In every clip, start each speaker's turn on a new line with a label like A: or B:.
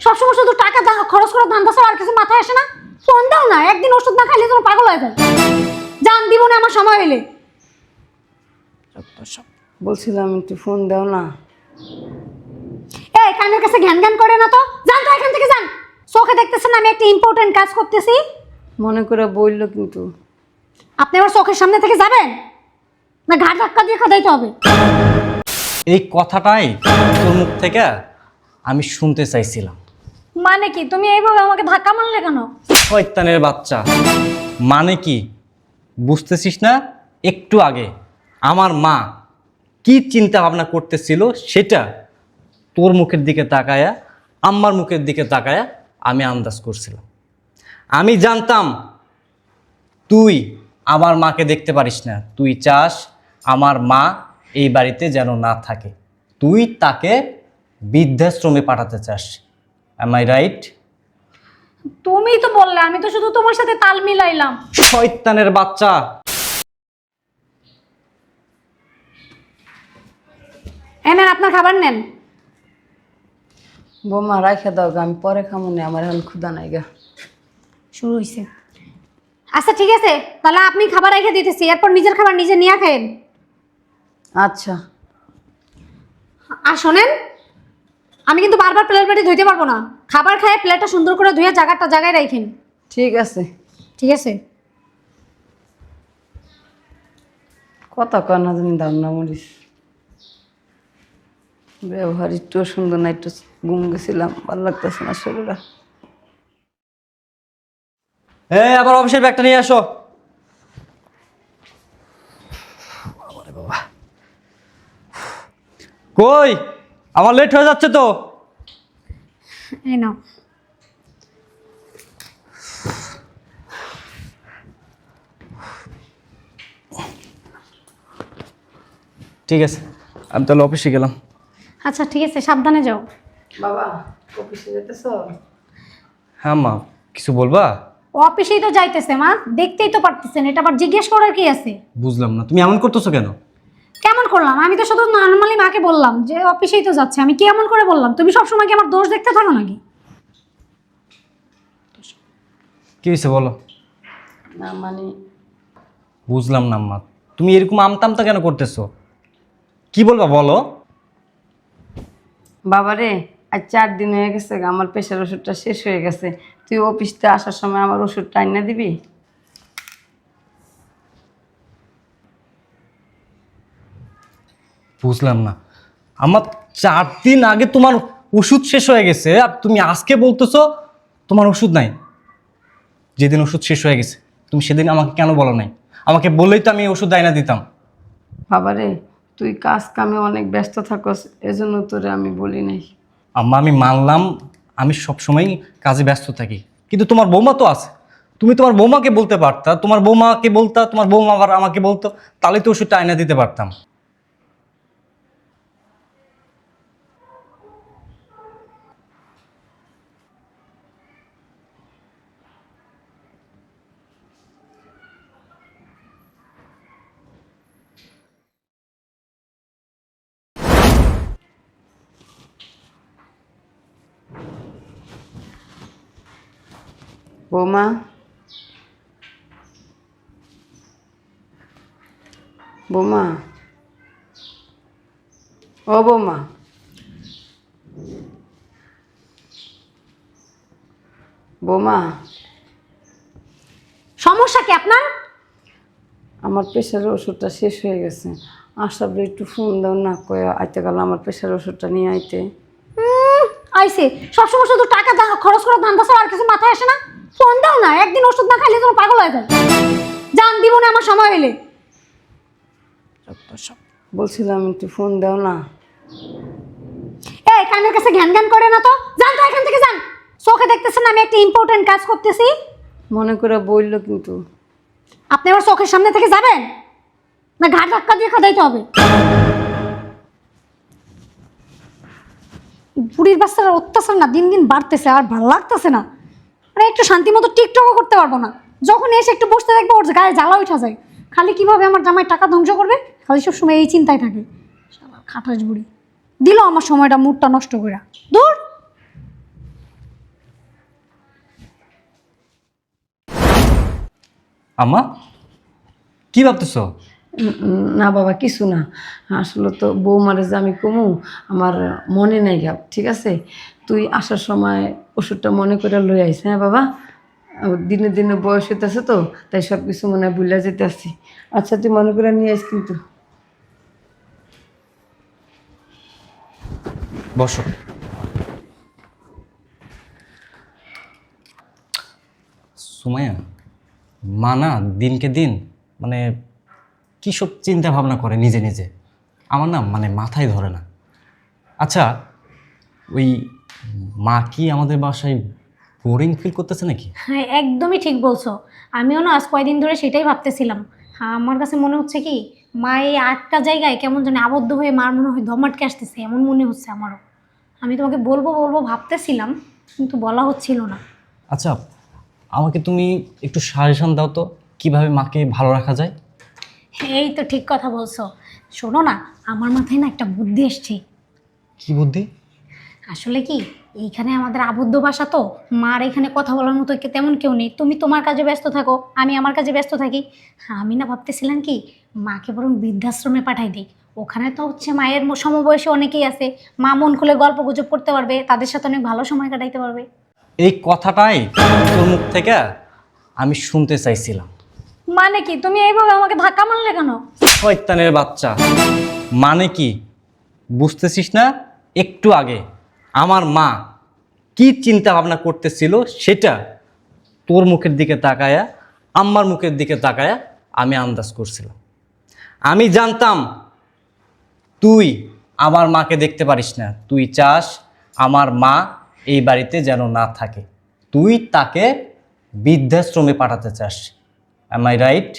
A: সবসময় শুধু টাকা খরচ করে ধান্দা ছাড়া আর কিছু মাথায় আসে না? ফোন দাও না, একদিন ওষুধ না খাইলে তোমার পাগল হয়ে যায়। জান দিব না আমার সময় হইলে।
B: বলছিলাম একটু ফোন দাও না।
A: এই কানের কাছে ঘ্যান ঘ্যান করে না তো, যান তো এখান থেকে যান। চোখে দেখতেছেন আমি একটা ইম্পর্টেন্ট কাজ করতেছি।
B: মনে করে বললো কিন্তু।
A: আপনি আমার চোখের সামনে থেকে যাবেন না ঘাট ধাক্কা দিয়ে খাদাইতে হবে?
C: এই কথাটাই তোর মুখ থেকে আমি শুনতে চাইছিলাম।
A: মানে কি তুমি এইভাবে আমাকে ধাক্কা মারলে কেন?
C: শয়তানের বাচ্চা, মানে কি বুঝতেছিস না? একটু আগে আমার মা কি চিন্তা ভাবনা করতেছিল সেটা তোর মুখের দিকে তাকায়া, আম্মার মুখের দিকে তাকায়া আমি আন্দাজ করছিলাম। আমি জানতাম তুই আমার মাকে দেখতে পারিস না, তুই চাস আমার মা এই বাড়িতে যেন না থাকে, তুই তাকে বৃদ্ধাশ্রমে পাঠাতে চাস। Am I right?
A: তুমিই তো বললে, আমি তো শুধু তোমার সাথে তাল মিলাইলাম।
C: শয়তানের বাচ্চা!
A: এনেন আপনার খাবার নেন।
B: বৌমা রাখে দাও গা, আমি পরে খামো না, আমার এখন ক্ষুধা নাই গা।
A: শুরু হয়েছে। আচ্ছা ঠিক আছে, তাহলে আপনি খাবার রেখে দিতেছি, এরপর নিজের খাবার নিজে নিয়ে খায়েন।
B: আচ্ছা।
A: আর শোনেন, আমি কিন্তু বারবার প্লেট বাটি ধুইতে পারবো না। খাবার খায় প্লেটটা সুন্দর করে ধুয়ে জায়গায় রাখেন।
B: ঠিক আছে।
A: ঠিক আছে।
B: কথা কয় না জানি দাম না মরিস। ব্যবহার একটু সুন্দর না, একটু ঘুম গেছিলাম, ভালো লাগতেছে না শরীরটা।
C: হ্যাঁ, আবার অফিসের ব্যাগটা নিয়ে আসো। বাবা, কই আমার লেট হয়ে যাচ্ছে তো।
A: এই নাও।
C: ঠিক আছে, আমি তাহলে অফিসে গেলাম।
A: আচ্ছা ঠিক আছে, সাবধানে যাও।
B: বাবা অফিসে যেতেছ?
C: হ্যাঁ মা, কিছু বলবা?
A: অফিসেই তো যাইতেছে মা, দেখতেই তো পারতেছেন, এটা আবার জিজ্ঞেস করার কি আছে?
C: বুঝলাম না, তুমি এমন করতেছো কেন?
A: কেমন করলাম? আমি তো শুধু নর্মালি মাকে বললাম যে অফিসেই তো যাচ্ছে, আমি কি এমন করে বললাম? তুমি সবসময় কি আমার দোষ দেখতে থাকো নাকি?
C: কি হয়েছে বলো?
B: না মানে
C: বুঝলাম না মা, তুমি এরকম আমতামতা কেন করতেছো? কি বলবা বলো?
B: বাবারে আজ 4 দিন হয়ে গেছে, আমার প্রেশার ওষুধটা শেষ হয়ে গেছে। তুই অফিসতে আসার সময় আমার ওষুধটা আইনা দিবি?
C: বুঝলাম না, আমার 4 দিন আগে তোমার ওষুধ শেষ হয়ে গেছে আর তুমি আজকে বলতেছো তোমার ওষুধ নাই। যেদিন ওষুধ শেষ হয়ে গেছে তুমি সেদিন আমাকে কেন বলো নাই? আমাকে বললেই তো আমি ওষুধ আইনা দিতাম।
B: বাবারে তুই কাজ কামে অনেক ব্যস্ত থাকস, এজন্য তোরে আমি বলি নাই।
C: আম্মা আমি মানলাম আমি সবসময় কাজে ব্যস্ত থাকি, কিন্তু তোমার বৌমা তো আছে, তুমি তোমার বৌমাকে বলতে পারতা, তোমার বৌমাকে বলতা, তোমার বৌমা আবার আমাকে বলতো, তাহলে তো ওষুধটা আইনা দিতে পারতাম।
B: বৌমা, বৌমা, ও বৌমা, বৌমা,
A: সমস্যা কি আপনার?
B: আমার প্রেশারের ওষুধটা শেষ হয়ে গেছে, আসার একটু ফোন দাও না, কয়ে আইতে গেল আমার প্রেশারের ওষুধটা নিয়ে আইতে।
A: আইসে, সবসময় শুধু টাকা খরচ করে ধান্দা ছাড়া আর কিছু মাথায় আসে না? ফোন দাও না, একদিন ওষুধ না খাইলে তোমার পাগল হয়ে যায়। জান দিব না আমার সময় হইলে।
B: বলছিলাম একটু ফোন দাও না।
A: এই কানের কাছে ঘ্যান ঘ্যান করে না তো, যান তো এখান থেকে যান। চোখে দেখতেছেন আমি একটা ইম্পর্টেন্ট কাজ করতেছি।
B: মনে করে বললো কিন্তু।
A: আপনি আমার চোখের সামনে থেকে যাবেন না ঘাট ধাক্কা দিয়ে খাদাইতে হবে? বুড়ির বাচ্চারা অত্যাচার না দিন দিন বাড়তেছে, আর ভালো লাগতেছে না। মানে একটু শান্তি মতো টিকটকও করতে পারবো না। যখন এসে একটু বসতে দেখবো ওর গায়ে জ্বালা উঠা যায়, খালি কিভাবে আমার জামাই টাকা ধ্বংস করবে, খালি সবসময় এই চিন্তায় থাকে। শালা খাটাস বুড়ি দিল আমার সময়টা, মুডটা নষ্ট করে। দূর।
C: আম্মা কি ভাবতেছ?
B: না বাবা, কিছু না। আসলে তো বৌমারে যে আমি কমু আমার মনে নাই গা, ঠিক আছে? তুই আসার সময় ওষুধটা মনে করে লই আইস, হ্যাঁ বাবা? দিনে দিনে বয়স হইতেছে তো, তাই সব কিছু মনে হয় ভুলে যেতে আসছি। আচ্ছা, তুই মনে করে নিয়ে আইস কিন্তু।
C: বসো। সুমাইয়া, মা না দিনকে দিন মানে কী সব চিন্তা ভাবনা করে নিজে নিজে, আমার না মানে মাথায় ধরে না। আচ্ছা, ওই মা কি আমাদের বাসায় বোরিং ফিল করতেছে নাকি?
A: হ্যাঁ, একদমই ঠিক বলছো। আমিও না আজ কয়দিন ধরে সেটাই ভাবতেছিলাম। হ্যাঁ, আমার কাছে মনে হচ্ছে কি মা এই একটা জায়গায় কেমন জানি আবদ্ধ হয়ে মার মনে হয় ধমাটকে আসতেছে, এমন মনে হচ্ছে আমারও। আমি তোমাকে বলবো বলবো ভাবতেছিলাম, কিন্তু বলা হচ্ছিল না।
C: আচ্ছা, আমাকে তুমি একটু সাজেশন দাও তো কিভাবে মাকে ভালো রাখা যায়।
A: এই তো ঠিক কথা বলছো। শোনো না, আমার মাথায় না একটা বুদ্ধি এসছে।
C: কি বুদ্ধি?
A: আসলে কি এইখানে আমাদের আবদ্ধ বাসা তো, মার এখানে কথা বলার মতো তেমন কেউ নেই। তুমি তোমার কাজে ব্যস্ত থাকো, আমি আমার কাজে ব্যস্ত থাকি। হ্যাঁ, আমি না ভাবতেছিলাম কি মাকে বরং বৃদ্ধাশ্রমে পাঠাই দিই। ওখানে তো হচ্ছে মায়ের সমবয়সী অনেকেই আছে, মা মন খুলে গল্প গুজব করতে পারবে, তাদের সাথে অনেক ভালো সময় কাটাইতে পারবে।
C: এই কথাটাই তোর মুখ থেকে আমি শুনতে চাইছিলাম।
A: মানে কি তুমি এইভাবে আমাকে ধাক্কা মারলে কেন?
C: শয়তানের বাচ্চা, মানে কি বুঝতেছিস না? একটু আগে আমার মা কি চিন্তা ভাবনা করতেছিল সেটা তোর মুখের দিকে তাকায়া, আম্মার মুখের দিকে তাকায়া আমি আন্দাজ করছিলাম। আমি জানতাম তুই আমার মাকে দেখতে পারিস না, তুই চাস আমার মা এই বাড়িতে যেন না থাকে, তুই তাকে বৃদ্ধাশ্রমে পাঠাতে চাস। Am I right?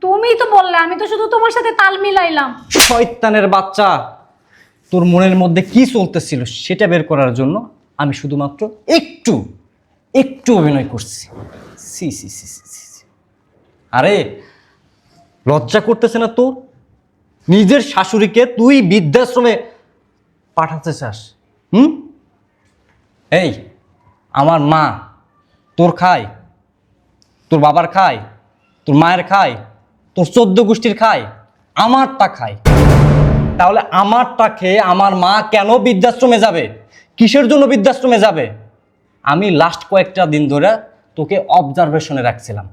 A: তুমিই তো বললে, আমি তো শুধু তোমার সাথে তাল মিলাইলাম।
C: শয়তানের বাচ্চা, তোর মনের মধ্যে কি চলতেছিল সেটা বের করার জন্য আমি শুধুমাত্র একটু একটু অভিনয় করছি। সি সি সি সি সি সি। আরে লজ্জা করতেছে না তোর? নিজের শাশুড়িকে তুই বৃদ্ধাশ্রমে পাঠাতে চাস? হুম? এই আমার মা তোর খায়, তোর বাবার খায়, তোর মায়ের খায়, তোর 14 গোষ্ঠীর খায়, আমারটা খায়। তাহলে আমারটা খেয়ে আমার মা কেন বৃদ্ধাশ্রমে যাবে? কিসের জন্য বৃদ্ধাশ্রমে যাবে? আমি লাস্ট কয়েকটা দিন ধরে তোকে অবজারভেশনে রাখছিলাম।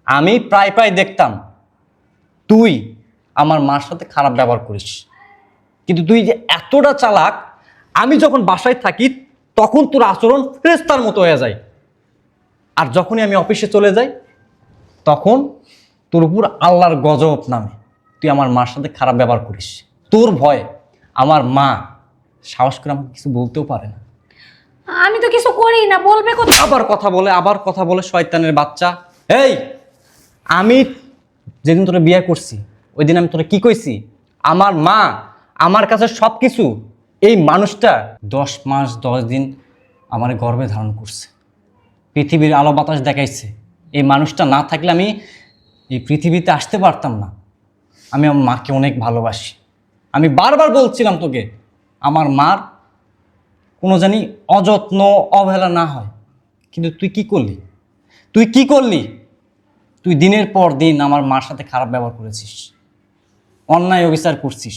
C: আমি প্রায় প্রায় দেখতাম তুই আমার মার সাথে খারাপ ব্যবহার করিস, কিন্তু তুই যে এতটা চালাক, আমি যখন বাসায় থাকি তখন তোর আচরণ ফেরেশতার মতো হয়ে যায়, আর যখনই আমি অফিসে চলে যাই তখন তোর উপর আল্লাহর গজব নামে। তুই আমার মার সাথে খারাপ ব্যবহার করিস। তোর ভয়ে আমার মা সাহস করে আমাকে কিছু বলতেও পারে না।
A: আমি তো কিছু করি না, বলবে কোথায়?
C: আবার কথা বলে শয়তানের বাচ্চা। এই, আমি যেদিন তোরা বিয়ে করছি ওই দিন আমি তোরা কি কইছি? আমার মা আমার কাছে সব কিছু। এই মানুষটা 10 মাস 10 দিন আমার গর্ভে ধারণ করছে, পৃথিবীর আলো বাতাস দেখাইছে। এই মানুষটা না থাকলে আমি এই পৃথিবীতে আসতে পারতাম না। আমি আমার মাকে অনেক ভালোবাসি। আমি বারবার বলছিলাম তোকে আমার মার কোনো জানি অযত্ন অবহেলা না হয়, কিন্তু তুই কি করলি? তুই দিনের পর দিন আমার মার সাথে খারাপ ব্যবহার করেছিস, অন্যায় অবিচার করছিস।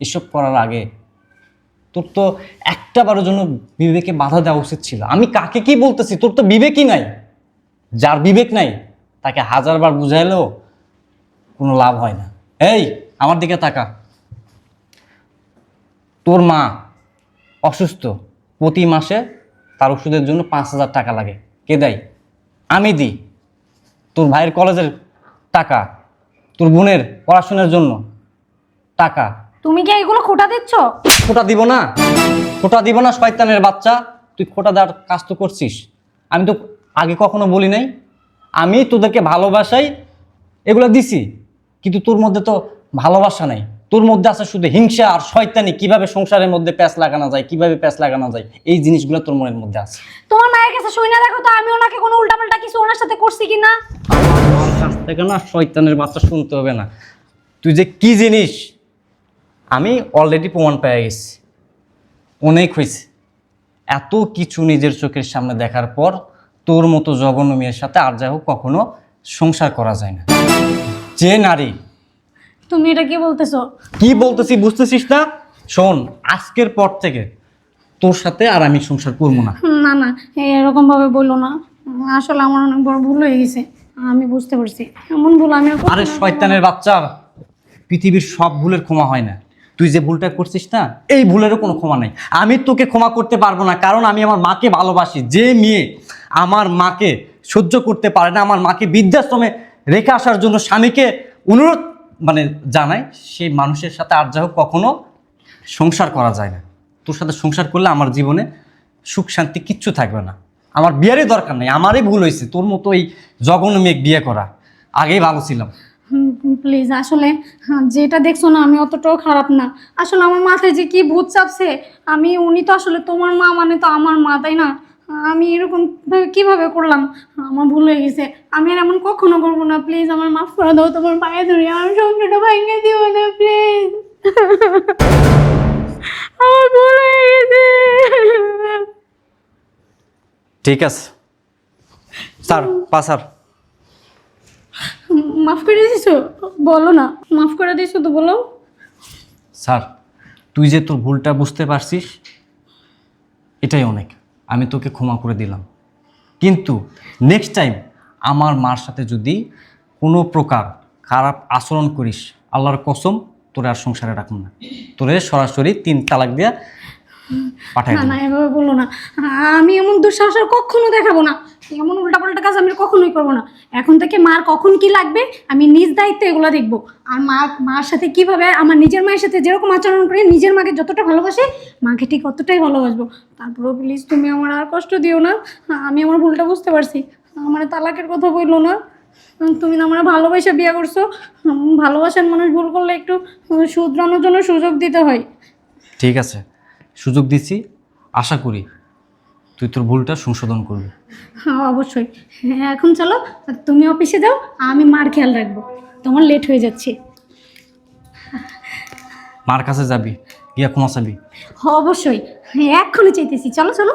C: এসব করার আগে তোর তো একটা বারের জন্য বিবেকে বাধা দেওয়া উচিত ছিল। আমি কাকে কি বলতেছি? তোর তো বিবেকই নাই। যার বিবেক নাই তাকে 1000 বার বুঝাইলেও কোনো লাভ হয় না। এই, আমার দিকে তাকা। তোর মা অসুস্থ, প্রতি মাসে তার ওষুধের জন্য 5000 টাকা লাগে। কে দেয়? আমি দিই। তোর ভাইয়ের কলেজের টাকা, তোর বোনের পড়াশোনার জন্য টাকা।
A: তুমি কি এগুলো খোটা দিচ্ছ?
C: খোটা দিব না শয়তানের বাচ্চা। তুই খোটা দেওয়ার কাজ তো করছিস। আমি তো আগে কখনো বলি নাই আমি তোদেরকে ভালোবাসাই, এগুলো দিছি, কিন্তু তোর মধ্যে তো ভালোবাসা নাই। তোর মধ্যে আছে শুধু হিংসা আর শয়তানি। কিভাবে সংসারের মধ্যে প্যাঁচ লাগানো যায়, এই জিনিসগুলো তোর মনের মধ্যে আছে।
A: তোমার মায়ের কাছে শুই না দেখো তো আমি ওনাকে কোনো উল্টাপাল্টা কিছু ওনার সাথে করছি কিনা।
C: আমার কাছ থেকে না শয়তানের বাচ্চা শুনতে হবে না। তুই যে কি জিনিস আমি অলরেডি প্রমাণ পেয়ে গেছি। অনেক হয়েছে, এত কিছু নিজের চোখের সামনে দেখার পর তোর মতো জঘন্য মেয়ের সাথে আর যাই হোক কখনো সংসার করা যায় না। যে নারী,
A: তুমি এটা কি বলতেছো?
C: কি বলতেছি বুঝতেছিস না? শোন, আজকের পর থেকে তোর সাথে আর আমি সংসার করবো না।
A: না না, এরকম ভাবে বললো না। আসলে আমার অনেক বড় ভুল হয়ে গেছে, আমি বুঝতে পারছি। এমন ভুল আমি আর কখনো
C: আরে
A: করবো না।
C: শয়তানের বাচ্চা, পৃথিবীর সব ভুলের ক্ষমা হয় না। তুই যে ভুলটা করছিস না, এই ভুলেরও কোনো ক্ষমা নাই। আমি তোকে ক্ষমা করতে পারবো না, কারণ আমি আমার মাকে ভালোবাসি। যে মেয়ে আমার মাকে সহ্য করতে পারে না, আমার মাকে বৃদ্ধাশ্রমে রেখে আসার জন্য স্বামীকে অনুরোধ জানায়, সেই মানুষের সাথে আর যা হোক কখনো সংসার করা যায় না। তোর সাথে সংসার করলে আমার জীবনে সুখ শান্তি কিচ্ছু থাকবে না। আমার বিয়েরই দরকার নেই, আমারই ভুল হয়েছে তোর মতো এই জঘন্য মেয়ে বিয়ে করা। আগেই ভালো ছিলাম।
A: প্লিজ, আসলে যেটা দেখছো না, আমি অতটাও খারাপ না। আসলে আমার মাথায় যে কি ভূত চাপছে, উনি তো আসলে তোমার মা, মানে তো আমার মা, তাই না? আমি এরকম ভাবে কিভাবে করলাম? আমার ভুল হয়ে গেছে, আমি আর এমন কখনো করবো না। প্লিজ আমার মাফ করে দাও, তোমার পায়ে ধরি, আমার সংসারটা ভেঙে দিও না প্লিজ। আমার ভুল হয়ে গেছে।
C: ঠিক আছে স্যার, পাসার।
A: মাফ করে দিছো? বলো না, মাফ করে দিছো তো বলো।
C: স্যার, তুই যে তোর ভুলটা বুঝতে পারছিস এটাই অনেক। আমি তোকে ক্ষমা করে দিলাম, কিন্তু নেক্সট টাইম আমার মার সাথে যদি কোনো প্রকার খারাপ আচরণ করিস, আল্লাহর কসম তোরে আর সংসারে রাখুন না। তোরে সরাসরি 3 তালাক দিয়ে পাঠাই
A: না
C: দেব।
A: না, এভাবে বলো না। আমি এমন দুঃসাহস আর কখনো দেখাবো না। এমন উল্টাপাল্টা কাজ আমি কখনোই করবো না। এখন থেকে মার কখন কি লাগবে আমি নিজ দায়িত্বে এগুলো দেখবো। আর মার সাথে কিভাবে, আমার নিজের মায়ের সাথে যেরকম আচরণ করি, নিজের মাকে যতটা ভালোবাসি মাকে ঠিক অতটাই ভালোবাসবো। তারপরেও প্লিজ তুমি আমার আর কষ্ট দিও না। আমি আমার ভুলটা বুঝতে পারছি। আমার তালাকের কথা বললো না। তুমি না আমার ভালোবাসা বিয়ে করছো। ভালোবাসার মানুষ ভুল করলে একটু শুধরানোর জন্য সুযোগ দিতে হয়।
C: ঠিক আছে, সুযোগ দিচ্ছি, আশা করি তুই তোর ভুলটা সংশোধন করবি।
A: হ্যাঁ অবশ্যই। হ্যাঁ, এখন চলো, তুমি অফিসে যাও, আমি মার খেয়াল রাখবো। তোমার লেট হয়ে যাচ্ছে।
C: মার কাছে যাবি, গিয়া ক্ষমা চাবি।
A: অবশ্যই, হ্যাঁ এক্ষুনি চাইতেছি, চলো চলো।